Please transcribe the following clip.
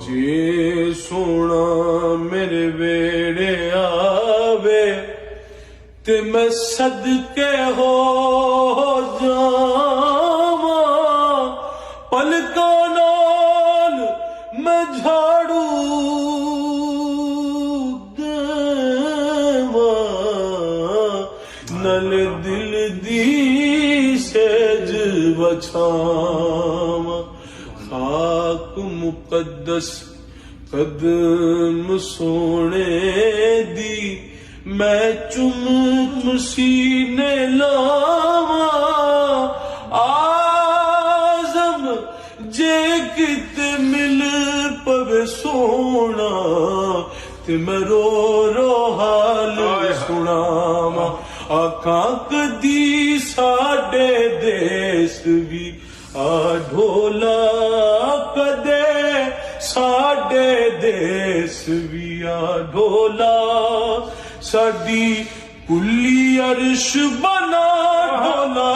जे सोना मेरे वेड़े आवे ते मैं सदके हो जावा, पलकों नाल मैं झाड़ू देवा, नल दिल दी सेज वछावा, खाक मुकद्दस कदम सोने दी मैं चुम सीने लावा, आज़म जे किते मिल पवे सोना ते मैं रो रो हाल सुनावा, आखां कदी साडे देस भी आ ढोला, कदे साडे देस भी आ ढोला, साडी कुली अर्श बना ढोला।